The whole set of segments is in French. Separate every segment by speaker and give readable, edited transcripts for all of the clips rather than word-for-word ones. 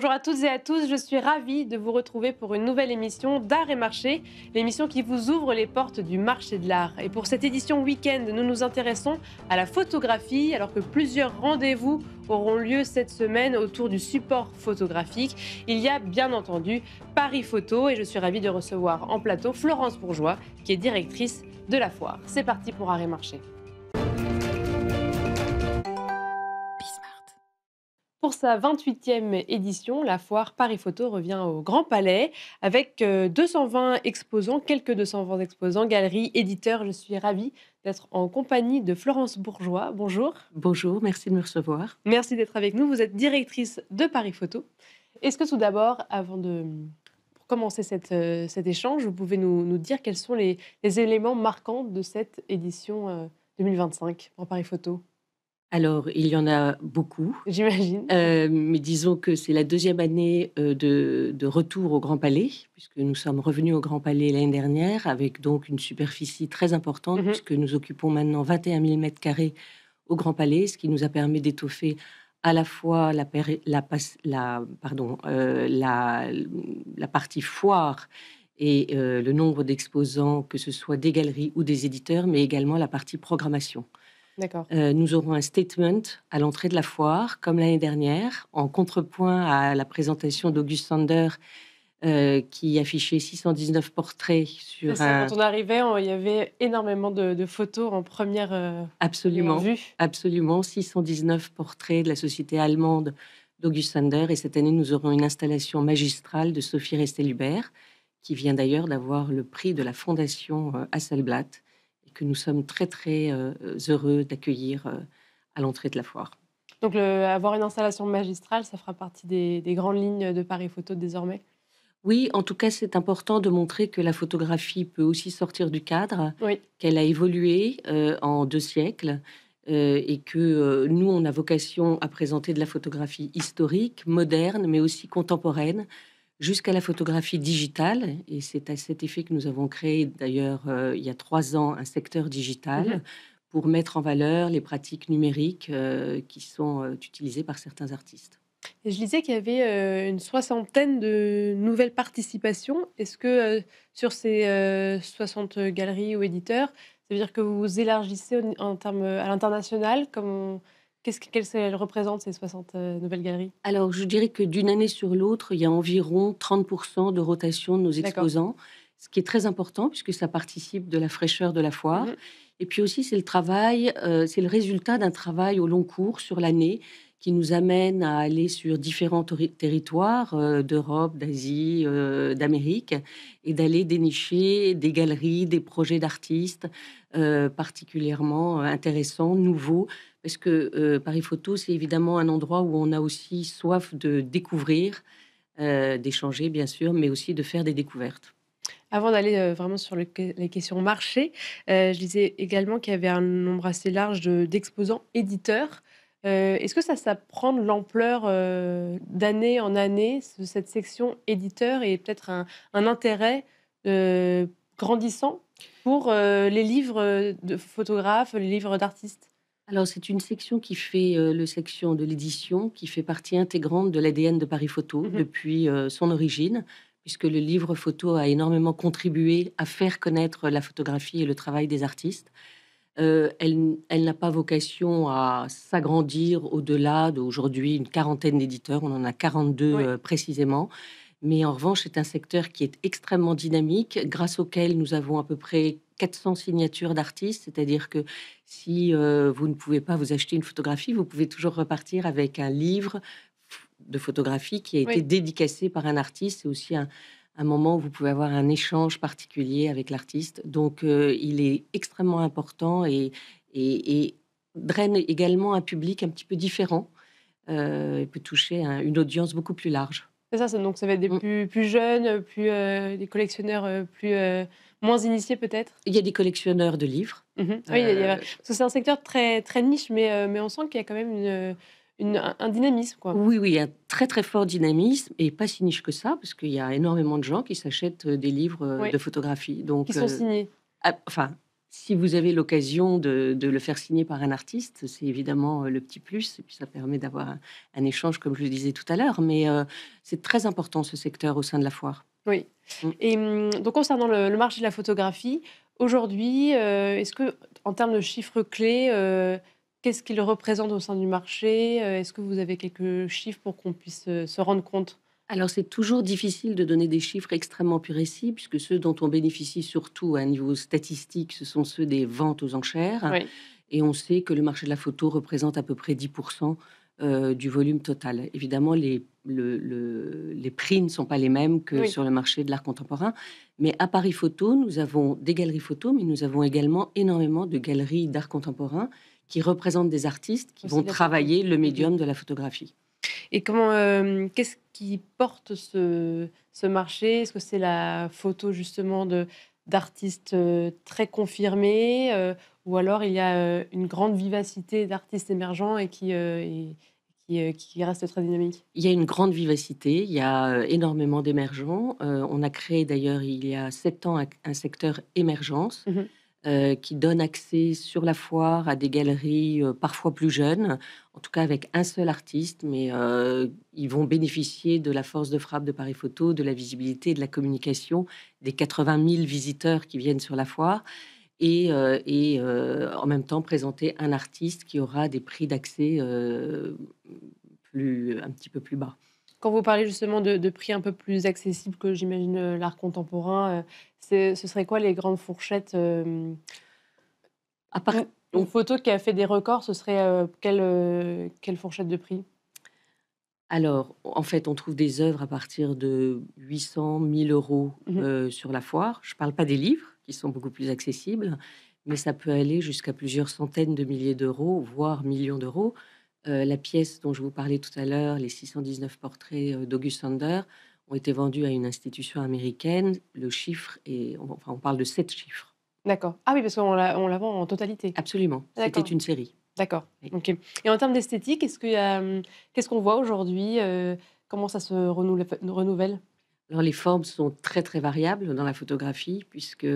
Speaker 1: Bonjour à toutes et à tous, je suis ravie de vous retrouver pour une nouvelle émission d'Art et Marché, l'émission qui vous ouvre les portes du marché de l'art. Et pour cette édition week-end, nous nous intéressons à la photographie, alors que plusieurs rendez-vous auront lieu cette semaine autour du support photographique. Il y a bien entendu Paris Photo et je suis ravie de recevoir en plateau Florence Bourgeois, qui est directrice de la foire. C'est parti pour Art et Marché. Pour sa 28e édition, la foire Paris Photo revient au Grand Palais avec 220 exposants, quelques 220 exposants, galeries, éditeurs. Je suis ravie d'être en compagnie de Florence Bourgeois. Bonjour.
Speaker 2: Bonjour, merci de me recevoir.
Speaker 1: Merci d'être avec nous. Vous êtes directrice de Paris Photo. Est-ce que tout d'abord, pour commencer cet échange, vous pouvez nous dire quels sont les éléments marquants de cette édition 2025 pour Paris Photo?
Speaker 2: Alors, il y en a beaucoup,
Speaker 1: J'imagine.
Speaker 2: mais disons que c'est la deuxième année de retour au Grand Palais, puisque nous sommes revenus au Grand Palais l'année dernière, avec donc une superficie très importante,
Speaker 1: Mhm.
Speaker 2: puisque nous occupons maintenant 21 000 mètres carrés au Grand Palais, ce qui nous a permis d'étoffer à la fois la partie foire et le nombre d'exposants, que ce soit des galeries ou des éditeurs, mais également la partie programmation.
Speaker 1: D'accord.
Speaker 2: Nous aurons un statement à l'entrée de la foire, comme l'année dernière, en contrepoint à la présentation d'Auguste Sander, qui affichait 619 portraits
Speaker 1: C'est
Speaker 2: sur
Speaker 1: ça,
Speaker 2: un...
Speaker 1: quand on arrivait, il y avait énormément de photos en première
Speaker 2: Absolument,
Speaker 1: vue.
Speaker 2: absolument, 619 portraits de la société allemande d'Auguste Sander. Et cette année, nous aurons une installation magistrale de Sophie Restel-Hubert, qui vient d'ailleurs d'avoir le prix de la Fondation Hasselblad, et que nous sommes très, très heureux d'accueillir à l'entrée de la foire.
Speaker 1: Donc, avoir une installation magistrale, ça fera partie des grandes lignes de Paris Photo désormais.
Speaker 2: Oui, en tout cas, c'est important de montrer que la photographie peut aussi sortir du cadre,
Speaker 1: Oui,
Speaker 2: qu'elle a évolué en 2 siècles, et que nous, on a vocation à présenter de la photographie historique, moderne, mais aussi contemporaine, jusqu'à la photographie digitale. Et c'est à cet effet que nous avons créé, d'ailleurs, il y a 3 ans, un secteur digital
Speaker 1: mhm.
Speaker 2: pour mettre en valeur les pratiques numériques qui sont utilisées par certains artistes.
Speaker 1: Et je disais qu'il y avait une soixantaine de nouvelles participations. Est-ce que sur ces 60 galeries ou éditeurs, ça veut dire que vous vous élargissez en termes à l'international qu'elles représentent ces 60 nouvelles galeries?
Speaker 2: Alors, je dirais que d'une année sur l'autre, il y a environ 30% de rotation de nos
Speaker 1: D'accord.
Speaker 2: exposants, ce qui est très important puisque ça participe de la fraîcheur de la foire.
Speaker 1: Mhm.
Speaker 2: Et puis aussi, c'est le travail, c'est le résultat d'un travail au long cours sur l'année qui nous amène à aller sur différents territoires d'Europe, d'Asie, d'Amérique, et d'aller dénicher des galeries, des projets d'artistes particulièrement intéressants, nouveaux, parce que Paris Photo, c'est évidemment un endroit où on a aussi soif de découvrir, d'échanger bien sûr, mais aussi de faire des découvertes.
Speaker 1: Avant d'aller vraiment sur les questions marché, je disais également qu'il y avait un nombre assez large d'exposants éditeurs. Est-ce que ça prend de l'ampleur d'année en année, cette section éditeur, et peut-être un intérêt euh, grandissant pour les livres de photographes, les livres d'artistes?
Speaker 2: Alors c'est une section qui fait, le section de l'édition, qui fait partie intégrante de l'ADN de Paris Photo
Speaker 1: Mhm.
Speaker 2: depuis, son origine, puisque le livre photo a énormément contribué à faire connaître la photographie et le travail des artistes. Elle n'a pas vocation à s'agrandir au-delà d'aujourd'hui une quarantaine d'éditeurs. On en a 42
Speaker 1: Oui,
Speaker 2: précisément. Mais en revanche, c'est un secteur qui est extrêmement dynamique, grâce auquel nous avons à peu près 400 signatures d'artistes. C'est-à-dire que si vous ne pouvez pas vous acheter une photographie, vous pouvez toujours repartir avec un livre de photographie qui a été
Speaker 1: oui.
Speaker 2: dédicacé par un artiste. C'est aussi un moment où vous pouvez avoir un échange particulier avec l'artiste. Donc, il est extrêmement important et draine également un public un petit peu différent. Il peut toucher une audience beaucoup plus large.
Speaker 1: C'est ça, donc ça va être des
Speaker 2: Mm.
Speaker 1: plus jeunes, des collectionneurs moins initiés peut-être.
Speaker 2: Il y a des collectionneurs de livres.
Speaker 1: Mmh. Oui,
Speaker 2: Euh,
Speaker 1: parce que c'est un secteur très, très niche, mais on sent qu'il y a quand même un dynamisme, quoi.
Speaker 2: oui, oui, un très très fort dynamisme et pas si niche que ça, parce qu'il y a énormément de gens qui s'achètent des livres
Speaker 1: Oui,
Speaker 2: de photographie.
Speaker 1: qui
Speaker 2: Donc,
Speaker 1: sont signés.
Speaker 2: enfin, Si vous avez l'occasion de le faire signer par un artiste, c'est évidemment, le petit plus et puis ça permet d'avoir un échange comme je le disais tout à l'heure, mais c'est très important ce secteur au sein de la foire.
Speaker 1: Oui.
Speaker 2: Mmh.
Speaker 1: Et donc concernant le marché de la photographie, aujourd'hui, est-ce que en termes de chiffres clés, qu'est-ce qu'il représente au sein du marché? Est-ce que vous avez quelques chiffres pour qu'on puisse, se rendre compte?
Speaker 2: Alors c'est toujours difficile de donner des chiffres extrêmement précis puisque ceux dont on bénéficie surtout à un niveau statistique, ce sont ceux des ventes aux enchères
Speaker 1: Oui,
Speaker 2: et on sait que le marché de la photo représente à peu près 10 du volume total. Évidemment, les prix ne sont pas les mêmes que
Speaker 1: oui,
Speaker 2: sur le marché de l'art contemporain, mais à Paris Photo, nous avons des galeries photo, mais nous avons également énormément de galeries d'art contemporain qui représentent des artistes qui
Speaker 1: aussi
Speaker 2: vont
Speaker 1: la photo.
Speaker 2: travailler le
Speaker 1: OK.
Speaker 2: médium de la photographie.
Speaker 1: Et comment, qu'est-ce qui porte ce marché? Est-ce que c'est la photo justement d'artistes, très confirmés, ou alors il y a, une grande vivacité d'artistes émergents et qui reste très dynamique?
Speaker 2: Il y a une grande vivacité, il y a, énormément d'émergents. On a créé d'ailleurs il y a 7 ans un secteur émergence,
Speaker 1: Mmh.
Speaker 2: qui donne accès sur la foire à des galeries, parfois plus jeunes, en tout cas avec un seul artiste, mais ils vont bénéficier de la force de frappe de Paris Photo, de la visibilité, de la communication, des 80 000 visiteurs qui viennent sur la foire en même temps présenter un artiste qui aura des prix d'accès, un petit peu plus bas.
Speaker 1: Quand vous parlez justement de prix un peu plus accessibles que j'imagine, l'art contemporain, ce serait quoi les grandes fourchettes,
Speaker 2: À part
Speaker 1: une
Speaker 2: on
Speaker 1: photo qui a fait des records, ce serait, quelle fourchette de prix?
Speaker 2: Alors, en fait, on trouve des œuvres à partir de 800 000 €
Speaker 1: Mmh.
Speaker 2: sur la foire. Je ne parle pas des livres, qui sont beaucoup plus accessibles, mais ça peut aller jusqu'à plusieurs centaines de milliers d'euros, voire millions d'euros. La pièce dont je vous parlais tout à l'heure, les 619 portraits, d'August Sander, ont été vendus à une institution américaine. Le chiffre est enfin, on parle de 7 chiffres.
Speaker 1: D'accord. Ah oui, parce qu'on la vend en totalité?
Speaker 2: Absolument, c'était
Speaker 1: D'accord.
Speaker 2: une série.
Speaker 1: D'accord,
Speaker 2: Oui.
Speaker 1: OK. Et en termes d'esthétique, est-ce qu'il y a, qu'est-ce qu'on voit aujourd'hui? Comment ça se renouvelle?
Speaker 2: Alors les formes sont très, très variables dans la photographie puisque,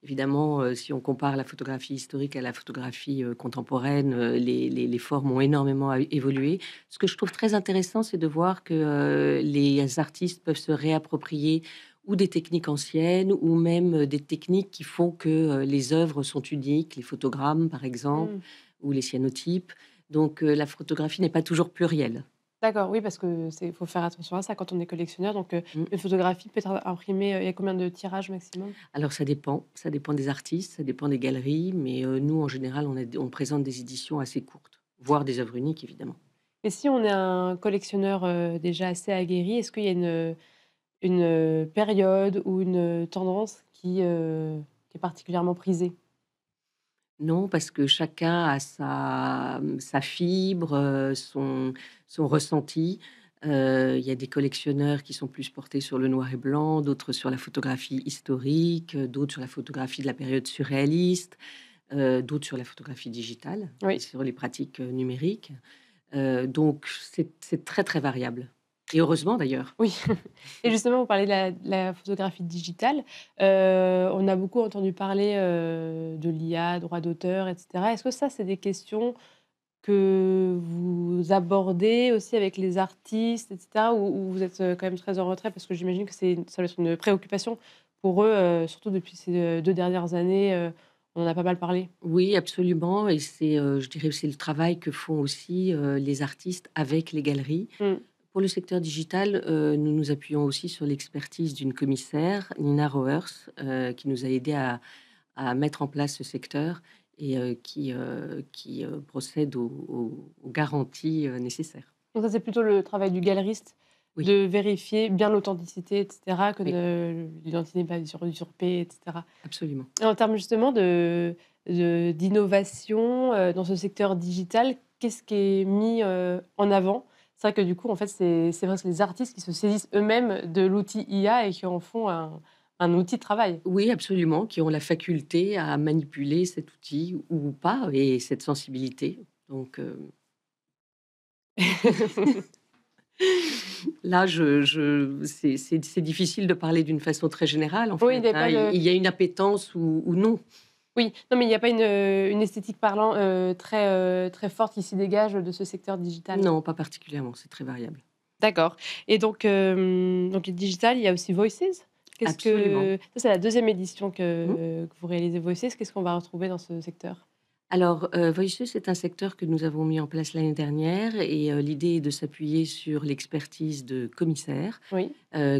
Speaker 2: évidemment, si on compare la photographie historique à la photographie, contemporaine, les formes ont énormément évolué. Ce que je trouve très intéressant, c'est de voir que, les artistes peuvent se réapproprier ou des techniques anciennes ou même, des techniques qui font que, les œuvres sont uniques, les photogrammes par exemple
Speaker 1: Mmh.
Speaker 2: ou les cyanotypes. Donc, la photographie n'est pas toujours plurielle.
Speaker 1: D'accord, oui, parce que c'est faut faire attention à ça quand on est collectionneur, donc
Speaker 2: Mmh.
Speaker 1: une photographie peut être imprimée, il y a combien de tirages maximum?
Speaker 2: Alors ça dépend des artistes, ça dépend des galeries, mais nous, en général, on présente des éditions assez courtes, voire des œuvres uniques, évidemment.
Speaker 1: Et si on est un collectionneur, déjà assez aguerri, est-ce qu'il y a une période ou une tendance qui est particulièrement prisée?
Speaker 2: Non, parce que chacun a sa fibre, son ressenti. Il y a des collectionneurs qui sont plus portés sur le noir et blanc, d'autres sur la photographie historique, d'autres sur la photographie de la période surréaliste, d'autres sur la photographie digitale et
Speaker 1: Oui.
Speaker 2: sur les pratiques, numériques. Donc c'est très, très variable et heureusement d'ailleurs.
Speaker 1: Oui. Et justement, vous parlez de la photographie digitale. On a beaucoup entendu parler, de l'IA, droit d'auteur et cetera. Est-ce que ça, c'est des questions que vous abordez aussi avec les artistes et cetera? Ou vous êtes, quand même très en retrait? Parce que j'imagine que ça doit être une préoccupation pour eux, surtout depuis ces, 2 dernières années, on en a pas mal parlé.
Speaker 2: Oui, absolument et c'est, je dirais, c'est le travail que font aussi, les artistes avec les galeries.
Speaker 1: Mmh.
Speaker 2: Pour le secteur digital, nous nous appuyons aussi sur l'expertise d'une commissaire, Nina Roers, qui nous a aidés à mettre en place ce secteur et qui procède aux garanties, nécessaires.
Speaker 1: Donc ça, c'est plutôt le travail du galeriste
Speaker 2: Oui,
Speaker 1: de vérifier bien l'authenticité et cetera, que
Speaker 2: oui,
Speaker 1: l'identité n'est pas usurpée et cetera.
Speaker 2: absolument.
Speaker 1: Et en termes justement d'innovation, dans ce secteur digital, qu'est-ce qui est mis, en avant? C'est vrai que du coup, en fait, c'est presque les artistes qui se saisissent eux-mêmes de l'outil IA et qui en font un outil de travail.
Speaker 2: Oui, absolument, qui ont la faculté à manipuler cet outil ou pas et cette sensibilité. Donc, là, c'est difficile de parler d'une façon très générale, en
Speaker 1: Oui, il
Speaker 2: fait,
Speaker 1: n'y a
Speaker 2: hein.
Speaker 1: pas
Speaker 2: Il
Speaker 1: de
Speaker 2: y a une appétence ou non.
Speaker 1: Oui, non, mais il n'y a pas une esthétique parlant, très forte qui s'y dégage de ce secteur digital?
Speaker 2: Non, pas particulièrement, c'est très variable.
Speaker 1: D'accord. Et donc le digital, il y a aussi Voices? Qu'est-ce
Speaker 2: Absolument.
Speaker 1: que ça, c'est la deuxième édition
Speaker 2: Mmh.
Speaker 1: que vous réalisez Voices. Qu'est-ce qu'on va retrouver dans ce secteur?
Speaker 2: Alors, Voices, c'est un secteur que nous avons mis en place l'année dernière et l'idée est de s'appuyer sur l'expertise de commissaires,
Speaker 1: Oui,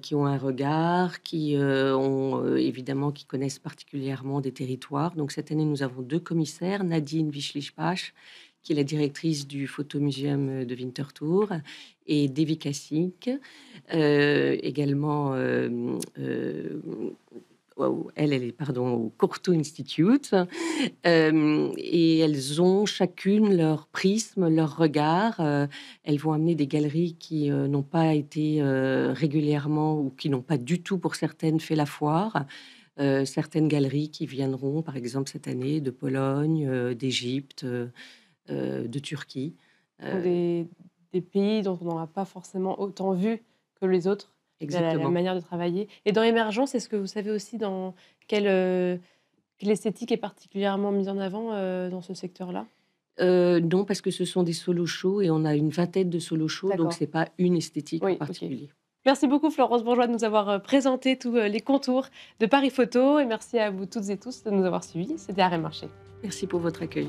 Speaker 2: qui ont un regard, évidemment qui connaissent particulièrement des territoires. Donc cette année, nous avons 2 commissaires, Nadine Wischlich-Pasch, qui est la directrice du Photomuseum de Winterthur, et Devika Singh, également, waouh, elle est, pardon, au Corto Institute. Et elles ont chacune leur prisme, leur regard. Elles vont amener des galeries qui, n'ont pas été, régulièrement ou qui n'ont pas du tout, pour certaines, fait la foire. Certaines galeries qui viendront, par exemple, cette année, de Pologne, d'Égypte, de Turquie.
Speaker 1: donc
Speaker 2: Heu,
Speaker 1: des pays dont on n'aura pas forcément autant vu que les autres, la
Speaker 2: exactement.
Speaker 1: manière de travailler. Et dans Émergence, est-ce que vous savez aussi dans quelle, quelle esthétique est particulièrement mise en avant, dans ce secteur-là?
Speaker 2: Non, parce que ce sont des solo shows et on a une vingtaine de solo shows, donc
Speaker 1: D'accord.
Speaker 2: c'est pas une esthétique en
Speaker 1: Oui, OK.
Speaker 2: particulier.
Speaker 1: Merci beaucoup Florence Bourgeois de nous avoir, présenté tous, les contours de Paris Photo, et merci à vous toutes et tous de nous avoir suivis. C'était Arrêt Marché.
Speaker 2: Merci pour votre accueil.